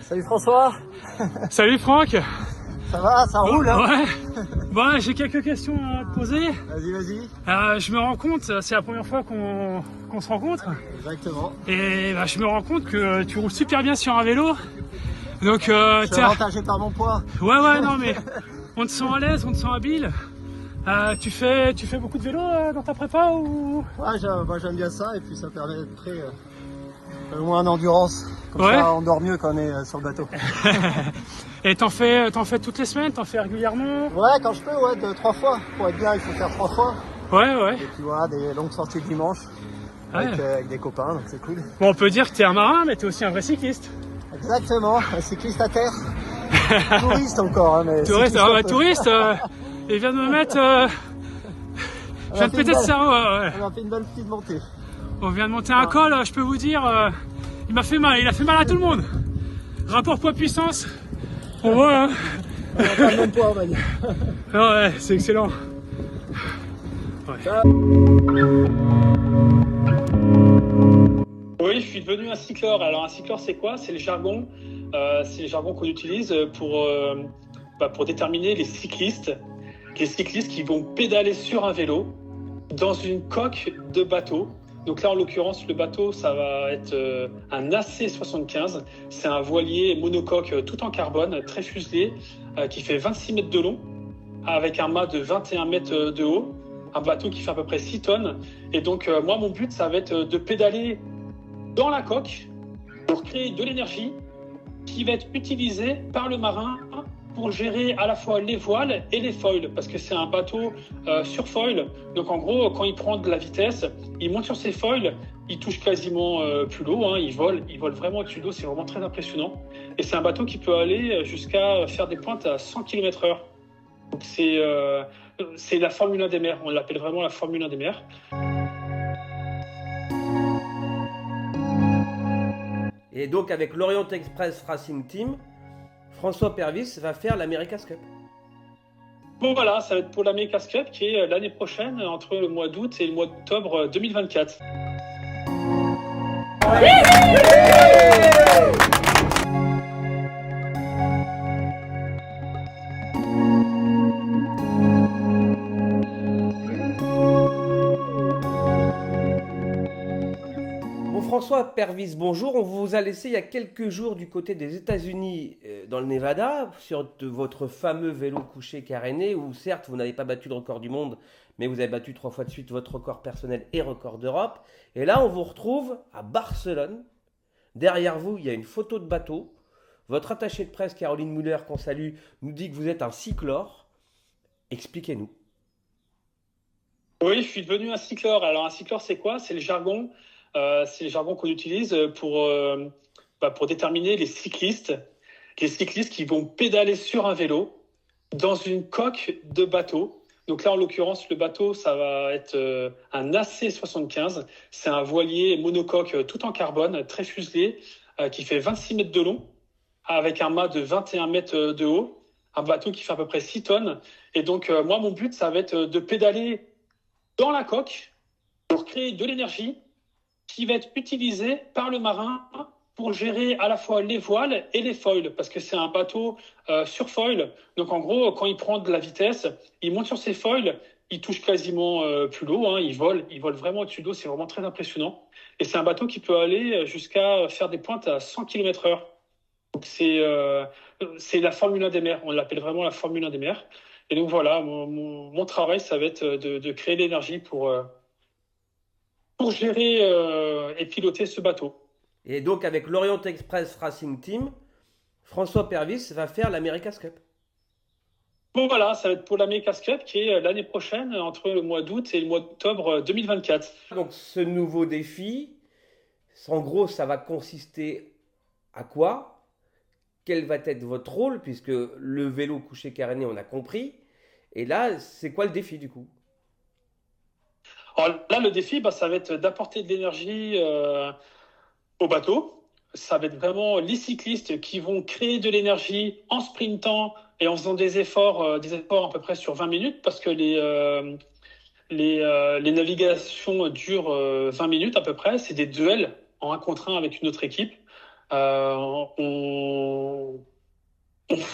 Salut François. Salut Franck. Ça va, ça roule hein? Ouais. Bon, j'ai quelques questions à te poser. Vas-y. Je me rends compte, c'est la première fois qu'on se rencontre. Exactement. Et je me rends compte que tu roules super bien sur un vélo. Donc, je suis avantagé par mon poids. Ouais, non mais on te sent à l'aise, on te sent habile. Tu fais beaucoup de vélo dans ta prépa ou? Ouais, j'aime bien ça et puis ça permet de créer au moins en endurance. Comme ouais. Ça, on dort mieux quand on est sur le bateau. Et t'en fais toutes les semaines? T'en fais régulièrement? Ouais, quand je peux, ouais, 2-3 fois. Pour être bien, il faut faire 3 fois. Ouais. Et puis voilà, des longues sorties le dimanche avec des copains, donc c'est cool. Bon, on peut dire que t'es un marin, mais t'es aussi un vrai cycliste. Exactement, un cycliste à terre. Touriste encore, hein, mais touriste, il vient de me mettre... je viens de péter le cerveau. Ouais. On a fait une belle petite montée. On vient de monter un col, je peux vous dire, il m'a fait mal, il a fait mal à tout le monde. Rapport poids-puissance, on voit hein. On a pas le même poids, on va dire. Ouais, c'est excellent. Ouais. Oui, je suis devenu un cycleur. Alors un cycleur, c'est quoi? C'est le jargon qu'on utilise pour déterminer les cyclistes qui vont pédaler sur un vélo dans une coque de bateau. Donc là, en l'occurrence, le bateau, ça va être un AC75. C'est un voilier monocoque tout en carbone, très fuselé, qui fait 26 mètres de long, avec un mât de 21 mètres de haut. Un bateau qui fait à peu près 6 tonnes. Et donc, moi, mon but, ça va être de pédaler dans la coque pour créer de l'énergie qui va être utilisée par le marin pour gérer à la fois les voiles et les foils, parce que c'est un bateau sur foil. Donc en gros, quand il prend de la vitesse, il monte sur ses foils, il touche quasiment plus l'eau, hein, il vole vraiment au-dessus de l'eau, c'est vraiment très impressionnant. Et c'est un bateau qui peut aller jusqu'à faire des pointes à 100 km/h. Donc c'est la Formule 1 des mers, on l'appelle vraiment la Formule 1 des mers. Et donc avec l'Orient Express Racing Team, François Pervis va faire l'America's Cup. Bon voilà, ça va être pour l'America's Cup qui est l'année prochaine, entre le mois d'août et le mois d'octobre 2024. François Pervis, bonjour. On vous a laissé il y a quelques jours du côté des États-Unis, dans le Nevada, sur votre fameux vélo couché caréné, où certes vous n'avez pas battu le record du monde, mais vous avez battu 3 fois de suite votre record personnel et record d'Europe. Et là, on vous retrouve à Barcelone. Derrière vous, il y a une photo de bateau. Votre attachée de presse, Caroline Muller, qu'on salue, nous dit que vous êtes un cyclore. Expliquez-nous. Oui, je suis devenu un cyclore. Alors un cyclore, c'est quoi? C'est le jargon qu'on utilise pour déterminer les cyclistes qui vont pédaler sur un vélo dans une coque de bateau. Donc là, en l'occurrence, le bateau, ça va être un AC75. C'est un voilier monocoque tout en carbone, très fuselé, qui fait 26 mètres de long, avec un mât de 21 mètres de haut. Un bateau qui fait à peu près 6 tonnes. Et donc, moi, mon but, ça va être de pédaler dans la coque pour créer de l'énergie qui va être utilisé par le marin pour gérer à la fois les voiles et les foils, parce que c'est un bateau sur foil. Donc en gros, quand il prend de la vitesse, il monte sur ses foils, il touche quasiment plus l'eau, hein, il vole vraiment au-dessus de l'eau, c'est vraiment très impressionnant. Et c'est un bateau qui peut aller jusqu'à faire des pointes à 100 km/h. Donc c'est la Formule 1 des mers, on l'appelle vraiment la Formule 1 des mers. Et donc voilà, mon travail, ça va être de créer l'énergie pour gérer et piloter ce bateau. Et donc avec l'Orient Express Racing Team, François Pervis va faire l'America's Cup. Bon voilà, ça va être pour l'America's Cup qui est l'année prochaine, entre le mois d'août et le mois d'octobre 2024. Donc ce nouveau défi, en gros, ça va consister à quoi? Quel va être votre rôle? Puisque le vélo couché caréné, on a compris. Et là, c'est quoi le défi du coup? Alors là, le défi, ça va être d'apporter de l'énergie au bateau. Ça va être vraiment les cyclistes qui vont créer de l'énergie en sprintant et en faisant des efforts à peu près sur 20 minutes, parce que les navigations durent 20 minutes à peu près. C'est des duels en 1 contre 1 avec une autre équipe. On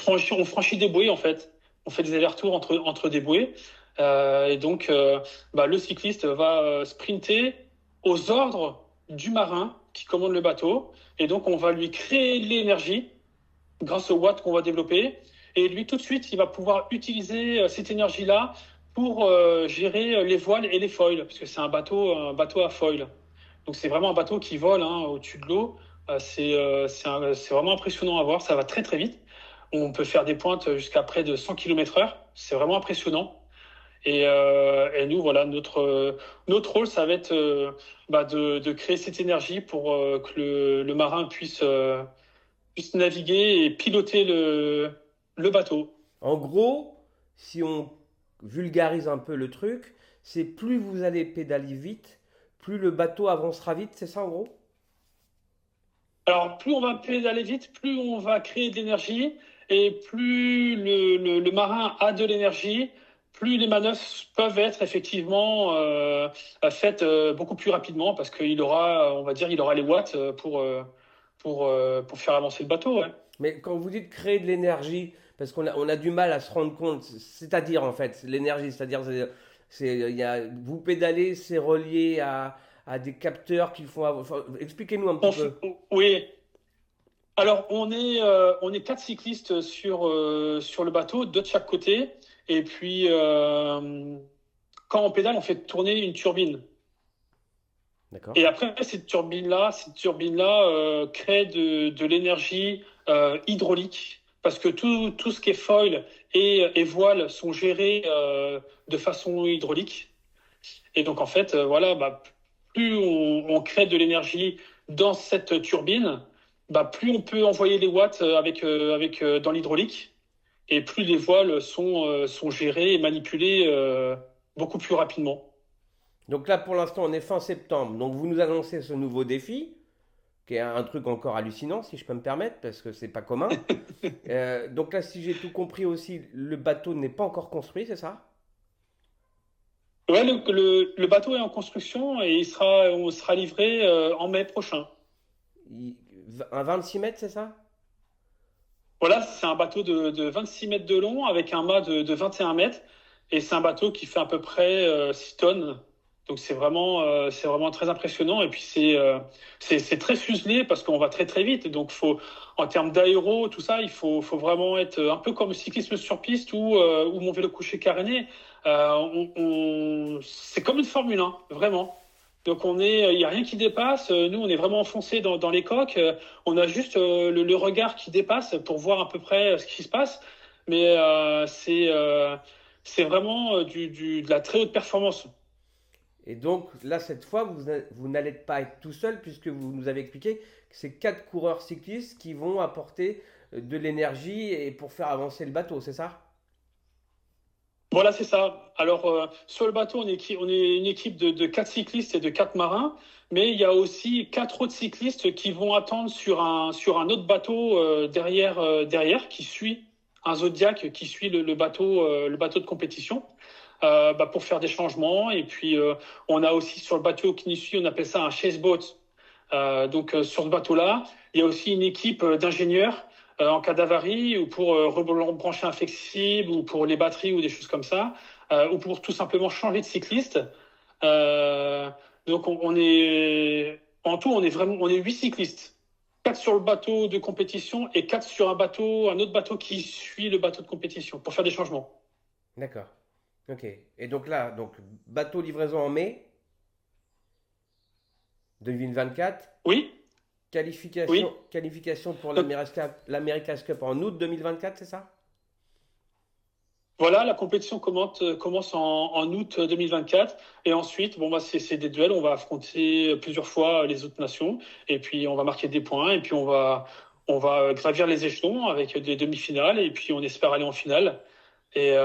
on franchit des bouées en fait. On fait des allers-retours entre des bouées. Et donc, le cycliste va sprinter aux ordres du marin qui commande le bateau. Et donc, on va lui créer de l'énergie grâce au watt qu'on va développer. Et lui, tout de suite, il va pouvoir utiliser cette énergie-là pour gérer les voiles et les foils, parce que c'est un bateau à foil. Donc, c'est vraiment un bateau qui vole au-dessus de l'eau. C'est vraiment impressionnant à voir. Ça va très, très vite. On peut faire des pointes jusqu'à près de 100 km/h. C'est vraiment impressionnant. Et nous, voilà, notre rôle, ça va être de créer cette énergie pour que le marin puisse naviguer et piloter le bateau. En gros, si on vulgarise un peu le truc, c'est plus vous allez pédaler vite, plus le bateau avancera vite, c'est ça en gros? Alors, plus on va pédaler vite, plus on va créer de l'énergie et plus le marin a de l'énergie, plus les manœuvres peuvent être effectivement faites beaucoup plus rapidement parce qu'il aura, on va dire, il aura les watts pour faire avancer le bateau. Ouais. Mais quand vous dites créer de l'énergie, parce on a du mal à se rendre compte, c'est-à-dire en fait, l'énergie, c'est-à-dire, vous pédalez, c'est relié à des capteurs qui font. Enfin, expliquez-nous un petit peu. Oui. Alors, on est quatre cyclistes sur le bateau, deux de chaque côté. Et puis, quand on pédale, on fait tourner une turbine. D'accord. Et après, cette turbine-là crée de l'énergie hydraulique. Parce que tout ce qui est foil et voile sont gérés de façon hydraulique. Et donc, en fait, plus on crée de l'énergie dans cette turbine, plus on peut envoyer les watts dans l'hydraulique et plus les voiles sont gérées et manipulées beaucoup plus rapidement. Donc là, pour l'instant, on est fin septembre. Donc vous nous annoncez ce nouveau défi, qui est un truc encore hallucinant, si je peux me permettre, parce que c'est pas commun. Donc là, si j'ai tout compris aussi, le bateau n'est pas encore construit, c'est ça? Ouais, le bateau est en construction et on sera livré en mai prochain. Il- Un 26 mètres, c'est ça? Voilà, c'est un bateau de 26 mètres de long avec un mât de 21 mètres. Et c'est un bateau qui fait à peu près 6 tonnes. Donc c'est vraiment très impressionnant. Et puis c'est très fuselé parce qu'on va très très vite. Donc en termes d'aéro, tout ça, faut vraiment être un peu comme le cyclisme sur piste ou mon vélo couché caréné. C'est comme une Formule 1, vraiment. Donc il y a rien qui dépasse. Nous, on est vraiment enfoncé dans les coques. On a juste le regard qui dépasse pour voir à peu près ce qui se passe. Mais c'est vraiment de la très haute performance. Et donc là, cette fois, vous n'allez pas être tout seul, puisque vous nous avez expliqué que c'est quatre coureurs cyclistes qui vont apporter de l'énergie et pour faire avancer le bateau, c'est ça? Voilà, c'est ça. Alors, sur le bateau, on est une équipe de quatre cyclistes et de quatre marins, mais il y a aussi quatre autres cyclistes qui vont attendre sur un autre bateau derrière, qui suit un Zodiac qui suit le bateau de compétition. Pour faire des changements. Et puis, on a aussi sur le bateau qui nous suit, on appelle ça un chase boat. Sur ce bateau-là, il y a aussi une équipe d'ingénieurs en cas d'avarie ou pour rebrancher un flexible ou pour les batteries ou des choses comme ça, ou pour tout simplement changer de cycliste. Euh, en tout, on est 8 cyclistes. 4 sur le bateau de compétition et 4 sur un autre bateau qui suit le bateau de compétition pour faire des changements. D'accord. Ok. Et donc là, bateau livraison en mai 2024. Oui, oui. Qualification pour Donc, l'America's Cup en août 2024, c'est ça? voilà, la compétition commence en août 2024 et ensuite, c'est des duels. On va affronter plusieurs fois les autres nations et puis on va marquer des points et puis on va gravir les échelons avec des demi-finales et puis on espère aller en finale et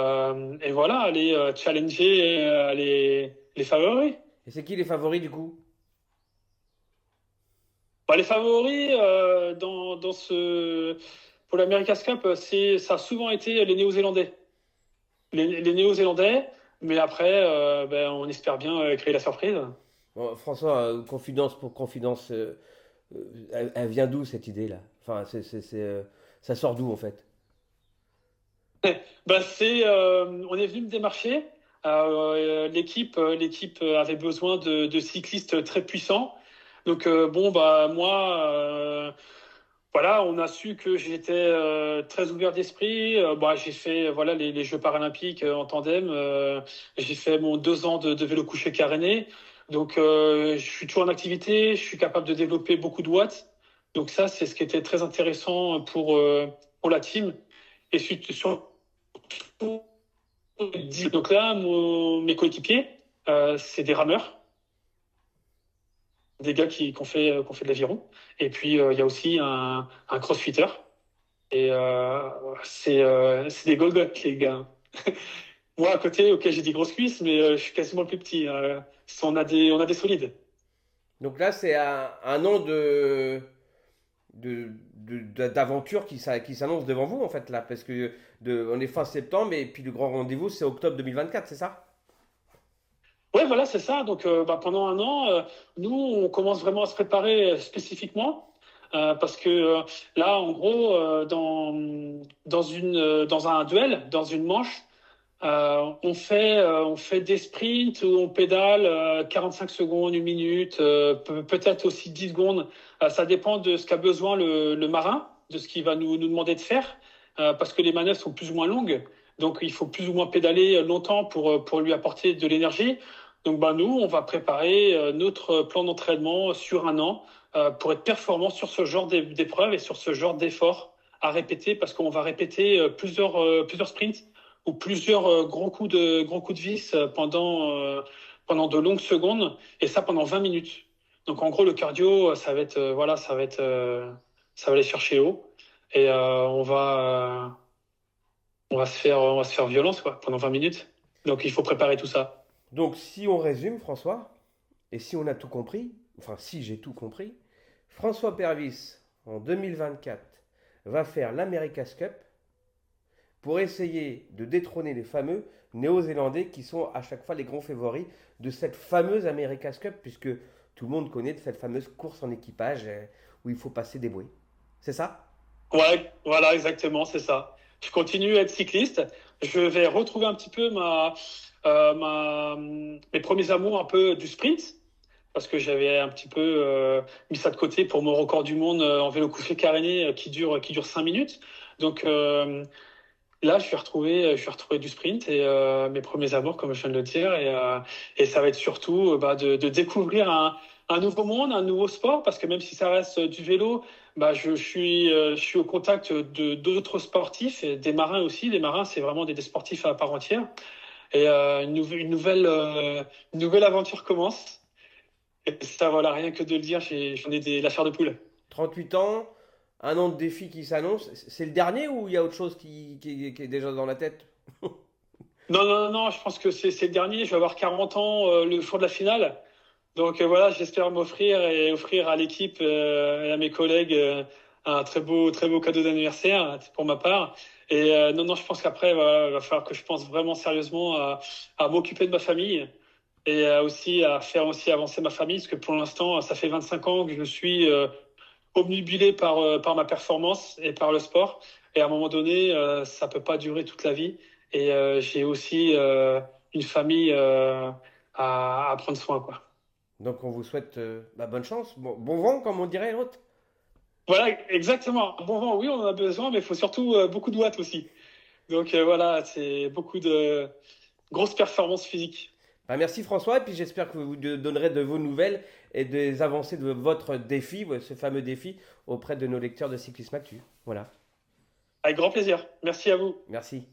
voilà, aller challenger les favoris. Et c'est qui les favoris du coup? Les favoris pour l'America's Cup, ça a souvent été les Néo-Zélandais. Les Néo-Zélandais, mais après, on espère bien créer la surprise. Bon, François, confidence pour confidence, elle vient d'où cette idée-là? Enfin, ça sort d'où en fait? On est venu me démarcher. L'équipe avait besoin de cyclistes très puissants. Donc bon bah moi voilà, on a su que j'étais très ouvert d'esprit. Bah, j'ai fait voilà les Jeux paralympiques en tandem. J'ai fait mon 2 ans de vélo couché caréné. Donc je suis toujours en activité. Je suis capable de développer beaucoup de watts. Donc ça c'est ce qui était très intéressant pour la team. Et surtout donc là mes coéquipiers c'est des rameurs, des gars qui ont fait de l'aviron. Et puis, il y a aussi un crossfitter. Et c'est des Golgoth, les gars. Moi, à côté, ok, j'ai des grosses cuisses, mais je suis quasiment le plus petit. On a des solides. Donc là, c'est un an d'aventure qui s'annonce devant vous, en fait, là. Parce que on est fin septembre et puis le grand rendez-vous, c'est octobre 2024, c'est ça? Ouais, voilà, c'est ça. Donc, bah, pendant un an, nous, on commence vraiment à se préparer spécifiquement. Parce que là, en gros, dans un duel, dans une manche, on fait des sprints où on pédale 45 secondes, 1 minute, peut-être aussi 10 secondes. Ça dépend de ce qu'a besoin le marin, de ce qu'il va nous demander de faire, parce que les manœuvres sont plus ou moins longues. Donc, il faut plus ou moins pédaler longtemps pour lui apporter de l'énergie. Donc, bah, nous, on va préparer notre plan d'entraînement sur un an pour être performant sur ce genre d'épreuves et sur ce genre d'efforts à répéter, parce qu'on va répéter plusieurs sprints ou plusieurs gros coups de vis pendant de longues secondes, et ça pendant 20 minutes. Donc en gros, le cardio, ça va être, ça va aller chercher haut, et on va se faire violence, quoi, pendant 20 minutes. Donc il faut préparer tout ça. Donc, si on résume, François, et si on a tout compris, enfin, si j'ai tout compris, François Pervis, en 2024, va faire l'America's Cup pour essayer de détrôner les fameux Néo-Zélandais qui sont à chaque fois les grands favoris de cette fameuse America's Cup, puisque tout le monde connaît de cette fameuse course en équipage où il faut passer des bruits. C'est ça? Ouais, voilà, exactement, c'est ça. Je continue à être cycliste. Je vais retrouver un petit peu mes premiers amours un peu du sprint, parce que j'avais un petit peu mis ça de côté pour mon record du monde en vélo couché caréné qui dure 5 minutes. Donc là, je vais retrouver du sprint et mes premiers amours, comme je viens de le dire, et ça va être surtout bah, de découvrir un nouveau monde, un nouveau sport, parce que même si ça reste du vélo, bah, je suis au contact de d'autres sportifs, et des marins aussi. Les marins, c'est vraiment des sportifs à part entière. Et une nouvelle aventure commence. Et ça, voilà, rien que de le dire, j'en ai la chair de poule. 38 ans, un an de défi qui s'annonce. C'est le dernier ou il y a autre chose qui est déjà dans la tête? Non, je pense que c'est le dernier. Je vais avoir 40 ans le jour de la finale. Donc voilà, j'espère m'offrir et offrir à l'équipe et à mes collègues un très beau cadeau d'anniversaire pour ma part. Et non, je pense qu'après, voilà, il va falloir que je pense vraiment sérieusement à m'occuper de ma famille et aussi à faire aussi avancer ma famille, parce que pour l'instant, ça fait 25 ans que je suis obnubilé par ma performance et par le sport. Et à un moment donné, ça peut pas durer toute la vie. Et j'ai aussi une famille à prendre soin, quoi. Donc on vous souhaite bah, bonne chance, bon vent comme on dirait l'autre. Voilà, exactement. Bon vent, oui, on en a besoin, mais il faut surtout beaucoup de watts aussi. Donc voilà, c'est beaucoup de grosses performances physiques. Bah, merci François, et puis j'espère que vous donnerez de vos nouvelles et des avancées de votre défi, ce fameux défi, auprès de nos lecteurs de Cyclisme Actu. Voilà, Avec grand plaisir. Merci à vous. merci.